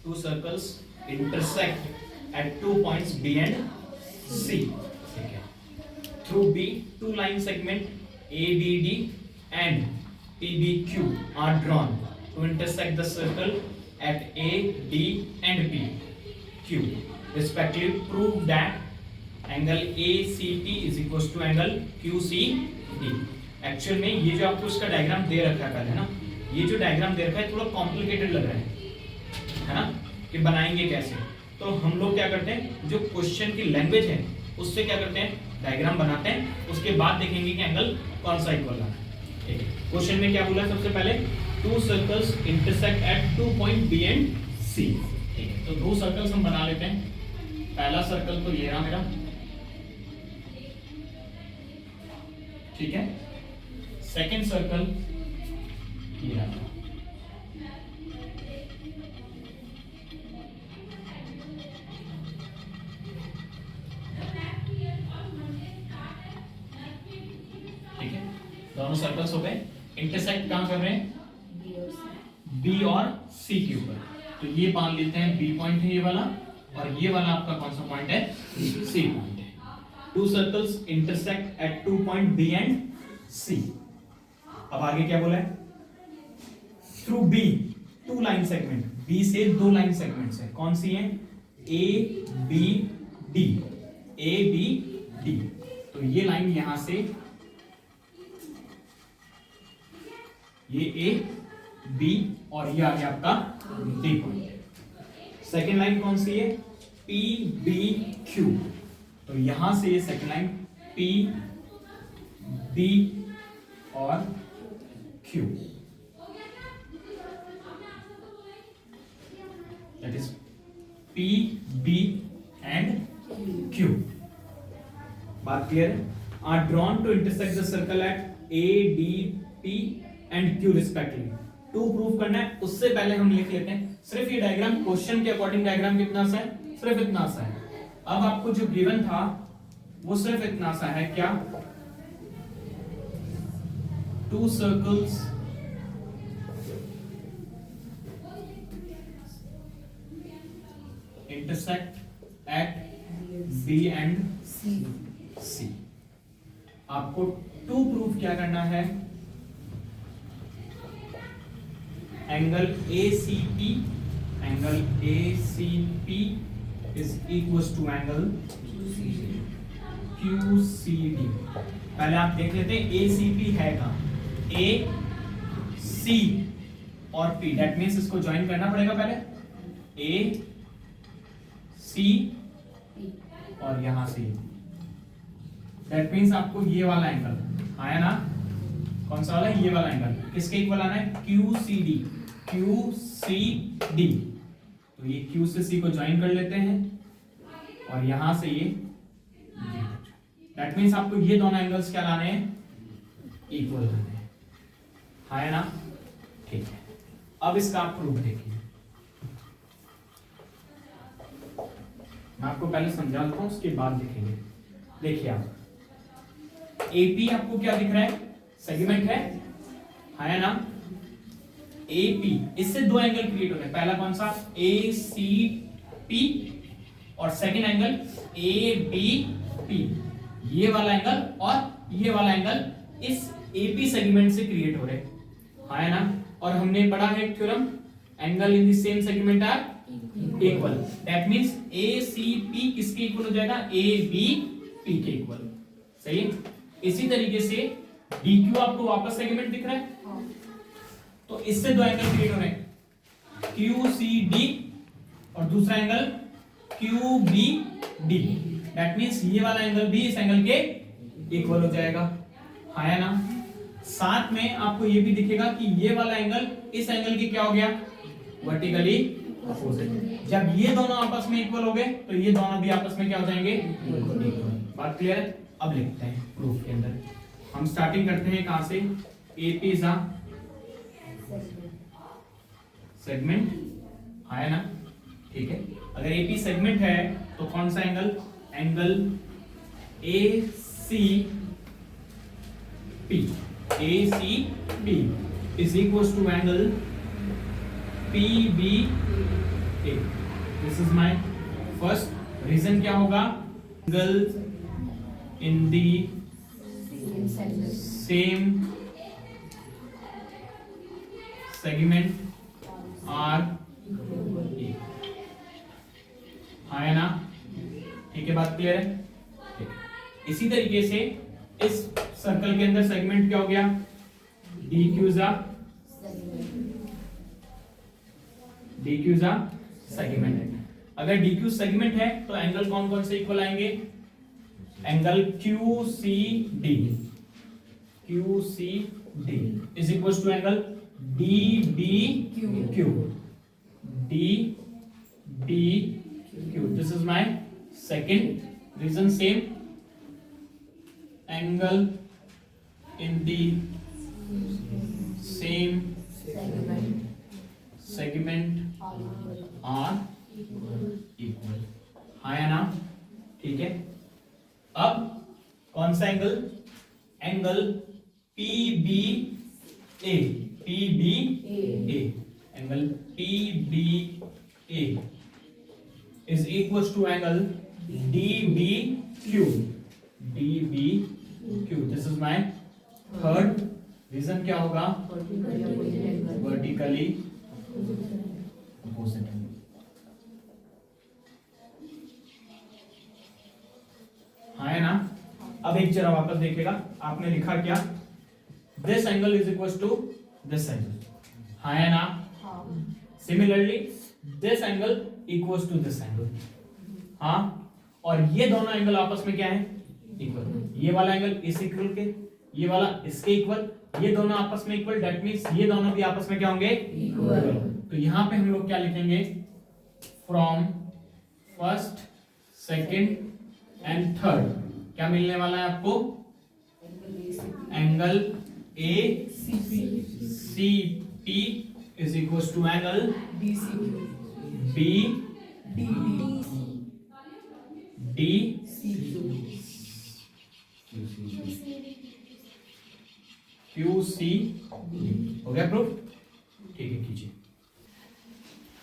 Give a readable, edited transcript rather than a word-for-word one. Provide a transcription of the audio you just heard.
two circles intersect at 2 points B and C. ठीक है. Through B, two line segment ABD and PBQ are drawn to intersect the circle at A, D and P, Q respectively. Prove that angle ACP is equals to angle QCD. Actual में ये जो आपको इसका diagram दे रखा है है ना, ये जो डायग्राम दे रखा है थोड़ा कॉम्प्लिकेटेड लग रहा है ना, कि बनाएंगे कैसे. तो हम लोग क्या करते हैं, जो क्वेश्चन की लैंग्वेज है उससे क्या करते हैं, डायग्राम बनाते हैं, उसके बाद देखेंगे कि एंगल कौन सा इक्वल है. ठीक है. क्वेश्चन में क्या बोला सबसे पहले, two circles intersect at 2 point B and C. ठीक है. तो दो सर्कल्स हम बना लेते हैं. पहला सर्कल तो ये रहा मेरा. ठीक है. सेकेंड सर्कल ये रहा. ठीक है. दोनों सर्कल्स हो गए. इंटरसेक्ट कहां कर रहे हैं, बी और सी के ऊपर. तो ये मान लेते हैं बी पॉइंट है ये वाला, और ये वाला आपका कौन सा पॉइंट है, सी पॉइंट है. Two circles intersect at 2 point B and C. अब आगे क्या बोला है, through B two line segment, B से दो लाइन सेगमेंट्स है. कौन सी है, A B D, A B D. तो ये लाइन यहां से, ये ए बी और ये आ गया आपका डी पॉइंट. सेकेंड लाइन कौन सी है, पी बी क्यू. तो यहां से ये सेकेंड लाइन पी बी और Q, that is P B and Q. बात क्लियर है. Are drawn to intersect the circle at A D P and Q respectively. To prove करना है, उससे पहले हम लिख लेते हैं सिर्फ ये डायग्राम, क्वेश्चन के अकॉर्डिंग डायग्राम कितना सा है, सिर्फ इतना सा है. अब आपको जो गिवन था वो सिर्फ इतना सा है, क्या, two circles intersect at B and C. आपको टू प्रूफ क्या करना है, angle ACP, angle ACP is equals to angle QCD. पहले आप देख लेते हैं ACP है कहाँ, A C और P, दैट मीन्स इसको ज्वाइन करना पड़ेगा पहले, A C और यहां से, दैट मीन्स आपको ये वाला एंगल आया ना, कौन सा वाला, ये वाला एंगल किसके इक्वल आना है, QCD, QCD. तो ये Q से C को ज्वाइन कर लेते हैं और यहां से ये, दैट मीन्स आपको ये दोनों एंगल्स क्या लाने हैं, इक्वल लाने हैं. है ना. ठीक है. अब इसका आप प्रूफ देखिए. मैं आपको पहले समझा देता हूं, उसके बाद देखेंगे. देखिए आप, AP आपको क्या दिख रहा है, सेगमेंट है ना. AP, इससे दो एंगल क्रिएट हो रहे हैं. पहला कौन सा, ACP और सेकंड एंगल ABP. ये वाला एंगल और ये वाला एंगल इस AP सेगमेंट से क्रिएट हो रहे हैं, है ना. और हमने पढ़ा है theorem, angle in the same segment are equal. That means ACP किसके इक्वल हो जाएगा, ABP के इक्वल. सही है. इसी तरीके से DQ आपको वापस सेगमेंट दिख रहा है, तो इससे दो एंगल क्रिएट हो रहे हैं, QCD और दूसरा एंगल QBD. दैट मींस ये वाला एंगल भी इस एंगल के इक्वल हो जाएगा, है ना. साथ में आपको ये भी दिखेगा कि ये वाला एंगल इस एंगल के क्या हो गया, वर्टिकली अपोजिट. जब ये दोनों आपस में इक्वल हो गए तो ये दोनों भी आपस में क्या हो जाएंगे, इक्वल. बात क्लियर है. अब लिखते हैं प्रूफ के अंदर. हम स्टार्टिंग करते हैं कहां से, AP इज अ सेगमेंट, है ना. ठीक है. अगर AP सेगमेंट है तो कौन सा angle, angle ACP is equals to angle PBA. This is my first reason क्या होगा, angle in the same segment are equal, हाँ है ना, ठीक है, बात क्लियर है, ठीक है। इसी तरीके से इस सर्कल के अंदर सेगमेंट क्या हो गया, DQ is a सेगमेंट। अगर DQ सेगमेंट है तो एंगल कौन कौन से इक्वल आएंगे, angle QCD is equal to angle DBQ this is my second reason, same angle in the same segment are equal, हाँ या ना, ठीक है। अब कौन सा angle, angle PBA angle PBA is equal to angle DBQ this is my third reason, क्या होगा, वर्टिकली अपोजिट एंगल। हाँ है ना, अब एक जरा वापस देखिएगा, आपने लिखा क्या, this angle is equal to this angle, हाँ है ना, similarly this angle equal to this angle, हाँ, और ये दोनों एंगल आपस में क्या है, इक्वल, ये वाला एंगल इस इक्वल के, ये वाला इसके इक्वल, ये दोनों आपस में इक्वल, दैट मींस ये दोनों भी आपस में क्या होंगे, इक्वल। तो यहां पे हम लोग क्या लिखेंगे, from first second and third क्या मिलने वाला है आपको, angle ACP is equal to angle BDQC, हो गया प्रूफ।